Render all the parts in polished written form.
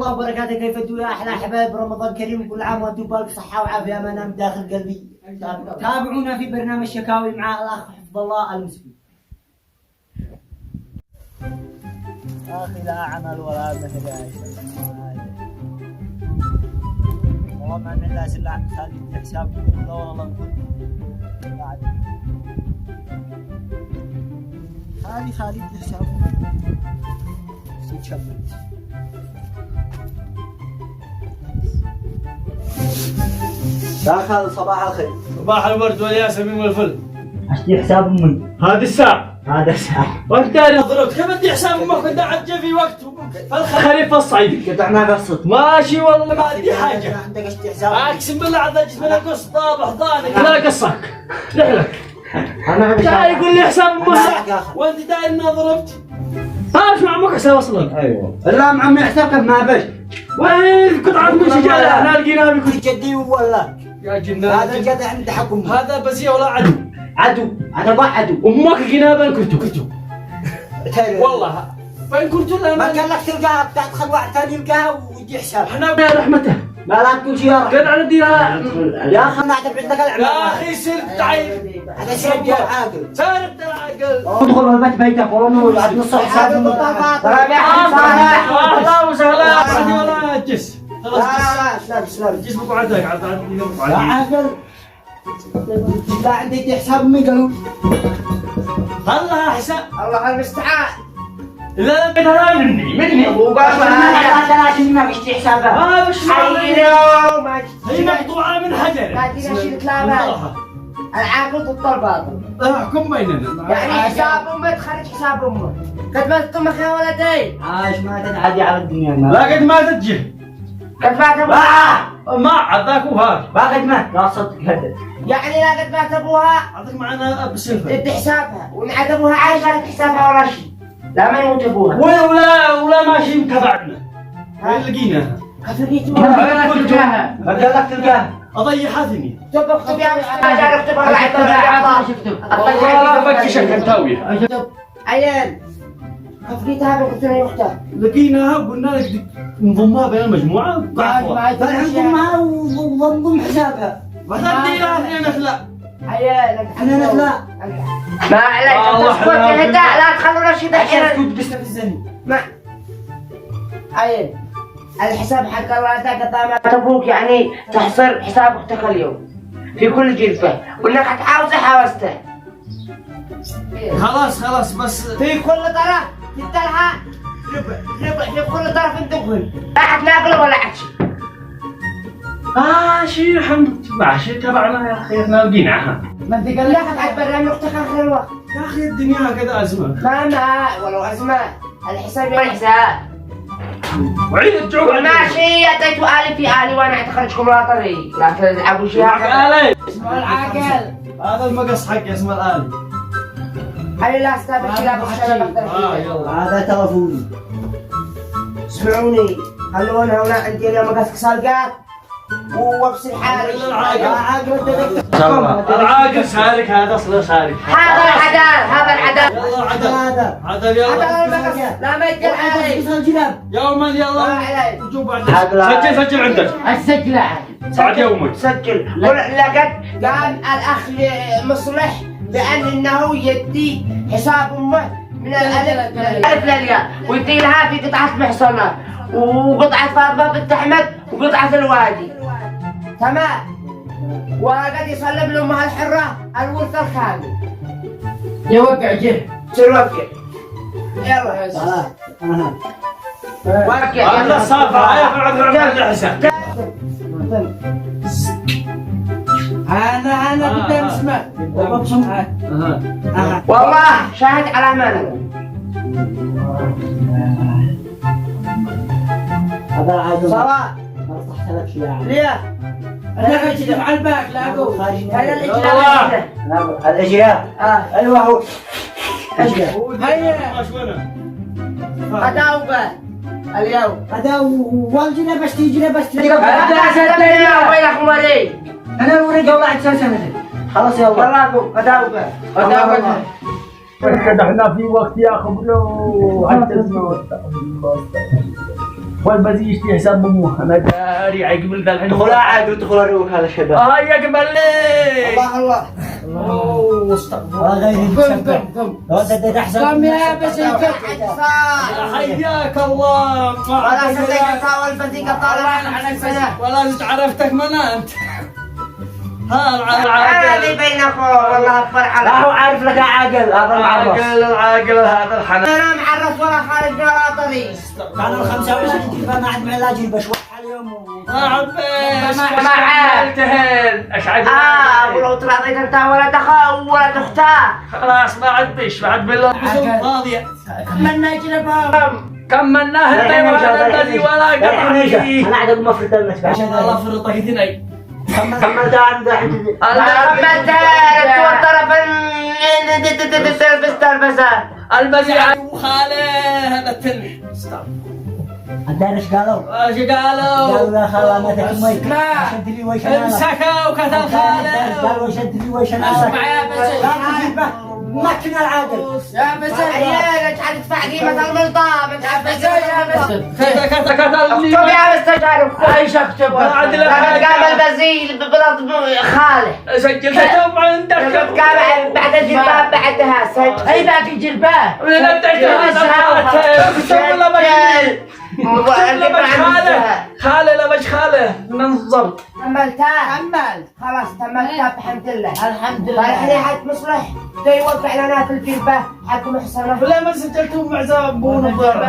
الله وبركاته. كيف انتم يا احلى احباب؟ رمضان كريم وكل عام وانتم بالف صحه وعافيه امانه من داخل قلبي. تابعونا في برنامج شكاوي مع الاخ حفظ الله المسكين. اخي لا عمل ولا مثل والله ما عندنا الا عند خالد حساب لا والله نقول خالد حساب نكمل. داخل صباح الخير. صباح الورد والياسمين والفل. اشتري حساب امي. هذه الساعة. هذا الساعة. وانت انا ضربت كم بدي حساب امك كنت عاد في وقت الخريف الصعيدي. قطعنا قصة. ماشي والله ما عندي حاجة. عندك اشتري حساب. اقسم بالله عاد اجي من القص طاب حضانك. لا قصك. رحلك. انا جاي يقول لي حساب امك وانت داير اني ضربت. ايش مع امك حساب اصلا؟ ايوه. لا معمي حسابك ما بش. وين قطعة من سجالة احنا لقيناها بكل جدي ولا يا جنان. هذا الجدع عند تحكم. هذا بزيه ولا عدو. انا ما عدو. امك لقيناها بين كرتو. والله فين كنت ولا ما كان لك تلقاها تدخل واحد ثاني يلقاها ويجي حساب. احنا يا رحمته لا تقول شيء يا رحمة. قد على ديرها يا اخي انا اعتبر عندك العمل. يا اخي صرت عيب. هذا شيء عاقل. صرت العقل. ادخل البيت بيتك ورنو بعد نص حساب. اهلا وسهلا. ولا جس خلاص لا جسمك وعدك عاد لا عاقل. لا عندي حساب امي قالوا خلها حساب. الله المستعان. لا لا مني وقال ما لازم ما بيشتري حسابها. ما بش ما هي مقطوعه من حجر. ما تقدر شيء تلعبها. العاقل ضد الباطل. احكم بيننا. يعني حساب امك تخرج حساب امك. قد ما امك يا ولدي. عاش ما تتعدي على الدنيا. لا قد ما تجي. قد ما تبوها. ما عذاك وهاك. ما قد ما. لا صدق هذا. يعني لا قد ما تبوها. عطيك معنا بسلفه. تدي حسابها وان عذبوها عايش ما حسابها ولا شيء. لا ما يموت ابوها. ولا ماشي متابعنا. وين لقيناها؟ كيف لقيتوها؟ ما قال لك تلقاها. اضيع حاثني. اكتب يا مستاجر اكتب والله بكشك انتاويه. عيال كيف لقيتها قلت لها يا اختها؟ لقيناها وقلنا لك نضمها بين المجموعه. نضمها ونضم حسابها. ما تدينا اثنين لا. عيال احنا لا. ما عليك تسكت هدا لا تخلونا شي دحين. كنت بستفزني. ما عيل الحساب حق الله ذاك طامع ابوك يعني تحصر حساب اختك اليوم في كل جلفه وانك حتحاوزه حاوزته. خلاص بس في كل طرف تدلها ربع في كل طرف ندقل لا حتناقله ولا حتشي. ماشي الحمد لله ماشي تبعنا يا اخي احنا لقيناها. ما انت قال لك حتبرع من اختك اخر الوقت. يا اخي الدنيا هكذا ازمه. ما ولو ازمه الحساب يا الحساب. وعيد الجوع. ماشي اتيت الي في الي وانا اعتقدكم لا طريق لا تلعبوا شيء. الي اسمه العاقل. هذا المقص حقي اسمه الالي. علي لا استابك كلاب الشباب. يلا هذا تلفوني. اسمعوني خلونا هنا عندي اليوم مقص سالقات وابصر حالي. العاقل سالك هذا اصله سالك. هذا العدل. يلا عدل يلا. المقص لا ما يقدر علي. يوما يلا وجوب بعدين. سجل عندك. السجل عادي. ساعد يومك. سجل. لقد قال الاخ مصلح بان انه يدي حساب امه من الالف للياء ويدي لها في قطعه محصنه وقطعه فاطمه بنت احمد وقطعه الوادي. تمام. وقد يسلم لامها الحره الورث الخامس. يوقع جه. توقع. يلا يا سلام. وقع. هذا صافي هاي في الحساب. انا قدام اسمع والله شاهد على امانه. هذا عاد صلاة ما صحت لك شيء يعني. ليه؟ انا اجي على الباك لا اقول هذا الاجراء. الاجراء ايوه هو اجراء. هيا اداوبه اليوم هذا والجنا بس تيجي بس هذا سنتين وين اخواني. انا الورقه والله عاد سنتين. خلاص يلا براكم اداوبه. احنا في وقت يا خبلو حتى والبزي يشتي حساب امه انا داري عقبل ذا الحين ادخل عاد ودخل اروك هذا الشباب. يقبل لي الله اوه استغفر الله غير قم يا بسيط حياك الله ولا صدقت والبزي طالع ولا عرفتك من انت هذه بينكم والله الفرحة. لا هو عارف لك عاقل هذا العاقل هذا الحنان. انا معرف ولا خارج ولا طريق. كان الخمسة ولا ما عاد معلاجي بشوح اليوم ما عبيش ما عالتهن اشعد ولو طلعت انت ولد اخاه ولد اختاه خلاص ما عدش ما عاد بالله فاضية. كملنا جنبهم كملناه انت ولا الذي ولا قرحي. انا قاعد اقوم افرد المسبح عشان الله فرطك اثنين. كملت عنده كملت الطرف تلبسه البزيع وخاله هذا التنمي. عندنا ايش قالوا؟ ايش قالوا؟ قالوا يا خاله ما تكمل شد لي ويش انا امسكوا وكتل خاله قالوا شد لي ويش انا اسمع يا بزي مكن العادل يا بزي عيالك حتدفع قيمة الملطة بس يا بزي كتل اكتب يا مستشار ايش اكتب؟ قام البزيل ببلط خاله سجل كتب عندك قام بعد الجلباب بعدها سجل اي باقي جلباب ولا خاله لا مش خاله ننظمت كملتها كمل خلاص كملتها بحمد الله الحمد لله الحين حد مصلح يوقع اعلانات الجلبه حق محسنه ولا ما سجلتهم مع زبون الضرب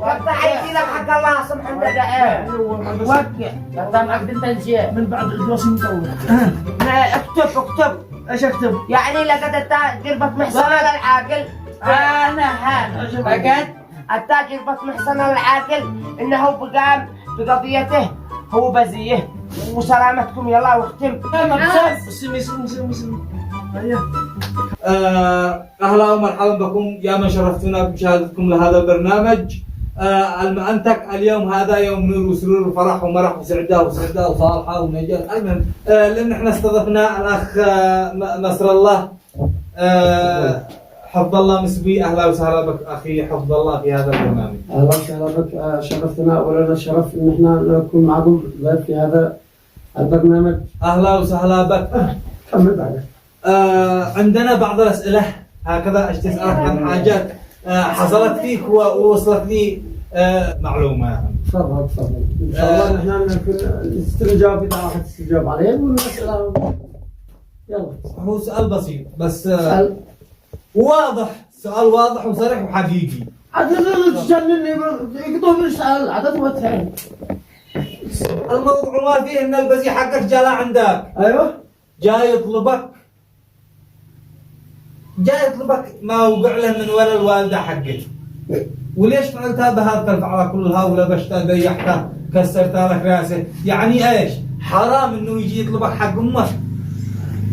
وقع يجيلك حق الله سبحانه وتعالى وقع معك بنت الجيل من بعد الجلوس مطول. اكتب ايش اكتب؟ يعني لقد جربة محسنة للعاقل فقد التاجر محسنة للعاقل انه بقام بقضيته هو بزيه وسلامتكم يلا واختم. اهلا ومرحبا بكم يا من شرفتونا بمشاهدتكم لهذا البرنامج. المأنتك اليوم هذا يوم نور وسرور وفرح ومرح وسعدة وصالحة ونجاح. المهم لأن احنا استضفنا الأخ نصر الله حفظ الله مسبي. أهلا وسهلا بك أخي حفظ الله في هذا البرنامج. أهلا وسهلا بك، شرفتنا ولنا الشرف إن احنا نكون معكم ضيف في هذا البرنامج. أهلا وسهلا بك. كمل بعدك. عندنا بعض الأسئلة هكذا أسألك عن حاجات حصلت فيك ووصلت لي معلومة يعني. تفضل إن شاء الله نحن نستجاب إذا راح تستجاب عليه والأسئلة يلا. هو سؤال بسيط بس واضح، سؤال واضح وصريح وحقيقي. عدد تجنني يقطعوا يسأل عدد وتفهم. الموضوع ما فيه إن البزي حقك جاء عندك. أيوه. جاي يطلبك ما وقع له من ولا الوالدة حقك. وليش فعلتها بهذا الفعلة كلها ولبشتها ضيحتها كسرتها لك راسه؟ يعني ايش؟ حرام انه يجي يطلبك حق امك.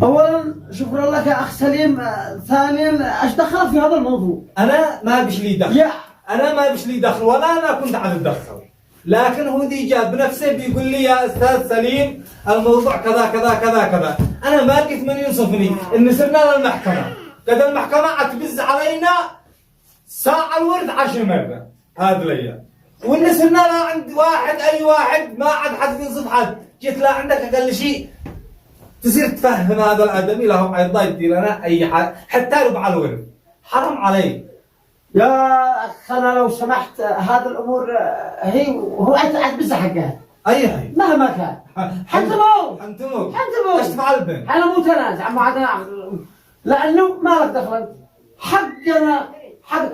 اولا شكرا لك يا اخ سليم. ثانيا ايش دخل في هذا الموضوع؟ انا ما بش لي دخل. انا ما بش لي دخل ولا انا كنت عاد اتدخل. لكن هو دي جاب بنفسه بيقول لي يا استاذ سليم الموضوع كذا كذا كذا كذا. انا ما لقيت من ينصفني ان سرنا للمحكمة. قد المحكمة عتبز علينا ساعة الورد 10 مرة هذا الايام. وان سرنا لا عند واحد اي واحد ما عاد حد ينصف حد. جيت لا عندك اقل شيء تصير تفهم هذا الادمي له ايضا يدير لنا اي حاجة حتى ربع الورد. حرام علي. يا اخ انا لو سمحت هذه الامور هي هو عتبز حقها. اي هي مهما كان. حنتمو ايش تفعل بن؟ انا مو تنازع ما عاد لانه ما لك دخل. حقنا حق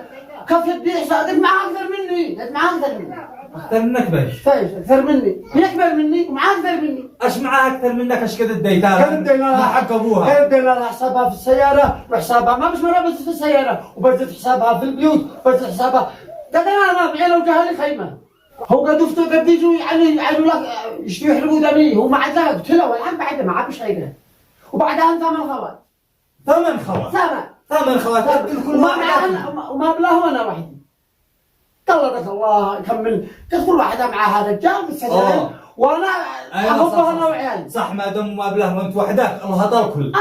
كيف تبيع صادق معاه اكثر مني، معاه اكثر مني. اكثر منك بايش؟ فايش اكثر مني، يكبر مني ومعاه اكثر مني. ايش معاه اكثر منك؟ ايش كذا اديتها؟ كذا ادينا لها حق ابوها. ادينا لها حسابها في السياره وحسابها ما مش مره بس في السياره وبدت حسابها في البيوت وبدت حسابها. قال انا بعين لو جهلي خيمه. هو قد افتوا قد يجوا يعني لك يشتوا يحرقوا دمي هو ما عاد لا قلت له والحين بعد ما عاد مش غيره. وبعدها 8 خوات. 8 خوات. 8 خوات كل واحد وما بلاهم انا وحدي. طلعك الله كمل كل واحده معها رجال بالسجن وانا احبها انا وعيالي. صح ما دام ما بلاه وانت وحدك الهضر كل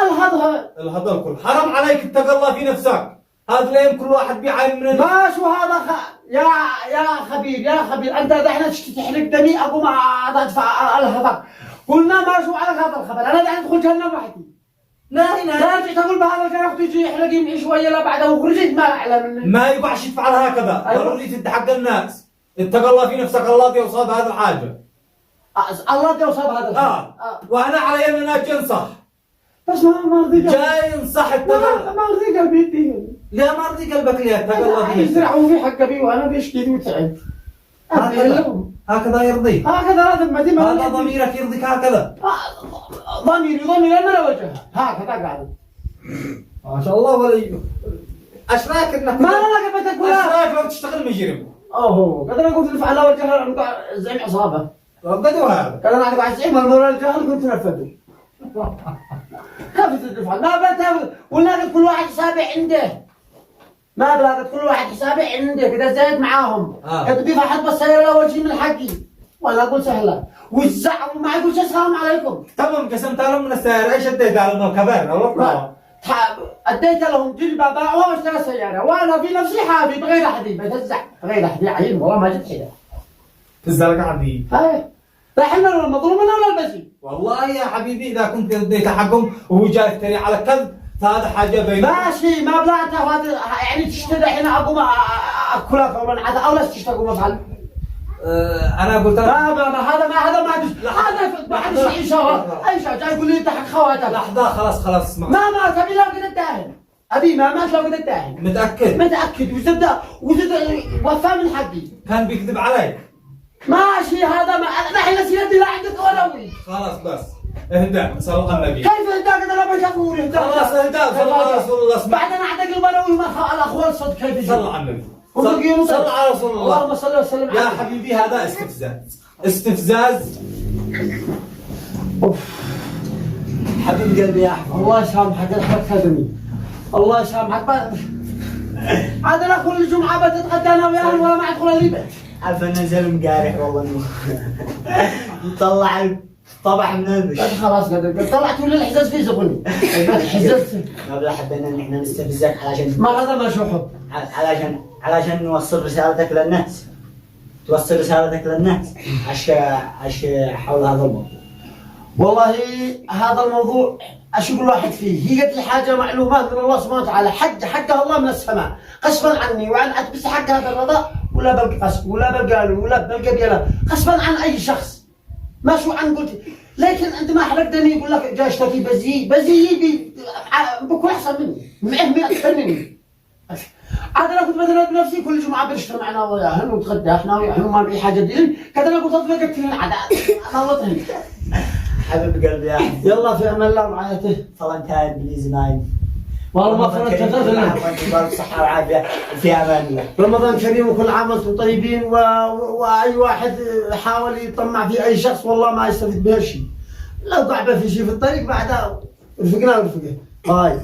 الهضر كل. حرام عليك اتق الله في نفسك. هذا لين كل واحد بيعاين من ما شو هذا يا خبير انت دحين تحرق دمي ابو ما ادفع الهفق. قلنا ما شو على هذا الخبر، انا دحين ادخل جهنم وحدي. لا تقول بهذا الكلام تجي يحرقي معي شويه لا بعده وخرجت ما اعلى مني. ما يقعش يفعل هكذا، ضروري تدي حق الناس. اتق الله في نفسك، الله يوصل هذا الحاجه. الله يوصل هذا وانا علي اننا جنصح. بس ما رضي قلبي. جاي ينصح ما رضي قلبي يدين. لا ما رضي قلبك ليه؟ اتق الله في نفسك. يزرعوا في حق ابي وانا بيشكي وتعب. هكذا يرضي. هكذا لازم هذا ضميرك يرضيك هكذا. ضميري انا لا وجهها هكذا قاعد. ما شاء الله ولي. اشراك انك ما انا قبلتك ولا اشراك لو تشتغل مجرم. اوه قد انا قلت لك على وجهها زعيم عصابه. بدو هذا. قد انا قاعد زعيم المولى الجهل كنت نفذه. كيف تدفع؟ ما بتاخذ ولا كل واحد حسابه عنده. ما بلاقت كل واحد حسابه عنده كذا زايد معاهم. قد بيفا حد بالسيارة وجهي من حقي. ولا اقول سهله. والزعم وما يقول السلام عليكم. تمام قسمت لهم من السيارة، ايش اديت لهم الكبار؟ والله اديت لهم جلبه باعوها واشترى سيارة وانا في نفسي حافي بغير احد بتزع بغير احد عين والله ما جت حدا. تزرق عندي. هاي رايحين له المظلوم ولا البزي؟ والله يا حبيبي اذا كنت اديت حقهم وهو جاي يفتري على كذب فهذا حاجه بيننا. ماشي ما بلعته هذا يعني تشتري الحين اقوم اكلها فورا عاد او لا تشتغل مفعل. انا قلت لك هذا ما عاد شيء شغل اي شيء جاي يقول لي انت حق خواتك. لحظه خلاص اسمع. ما تبي لا قد الداهن ابي ما لا قد الداهن. متاكد وزد وفى من حقي. كان بيكذب علي. ماشي هذا ما الحين سيدي لا عندك ولا وي. خلاص بس اهدى صلى على النبي. كيف اهدى قد انا بشكور اهدى. خلاص اهدى صلى على رسول الله. اسمع بعد انا عندك البلاوي ما الاخوان صدق كيف صلى على النبي. صلى على رسول الله. اللهم صل وسلم يا حبيبي هذا استفزاز. حبيب قلبي يا احمد الله يسامحك احبك خدمي الله يسامحك. عاد انا كل جمعه بتتغدى انا وياهم ولا ما ادخل البيت. عارف نزل مقارح والله مطلع طبع من البش. خلاص قد طلعت ولا الحزاز فيه زغني. حززت. ما حبينا ان احنا نستفزك علشان ما هذا ما شو حب. علشان نوصل رسالتك للناس. توصل رسالتك للناس حول هذا الموضوع. والله هذا الموضوع اشوف الواحد فيه هي قد لي حاجه معلومات من الله سبحانه وتعالى حقها الله من السماء غصبا عني وعن بس حق هذا الرضا ولا بالقصب ولا بالقالوا ولا بالقبيله غصبا عن اي شخص. ما شو عن قلت لكن انت ما حرقتني يقول لك جاي اشتكي بزي بكون احسن مني معه اكثر مني. عاد انا كنت مثلا بنفسي كل جمعه بنشتغل معنا وياهم ونتغدى احنا وياهم ما في حاجه دين كذا انا قلت اطلق قتلين عاد انا وطني. حبيب قلبي يا احمد يلا في امان الله ورعايته. فلنتين بالزمان والله ما فرنت تغفلنا بالصحه والعافيه في امان الله. رمضان كريم وكل عام وانتم طيبين واي واحد حاول يطمع في اي شخص والله ما يستفيد بهالشيء. لو قعبه في شيء في الطريق بعدها رفقنا ورفقه. هاي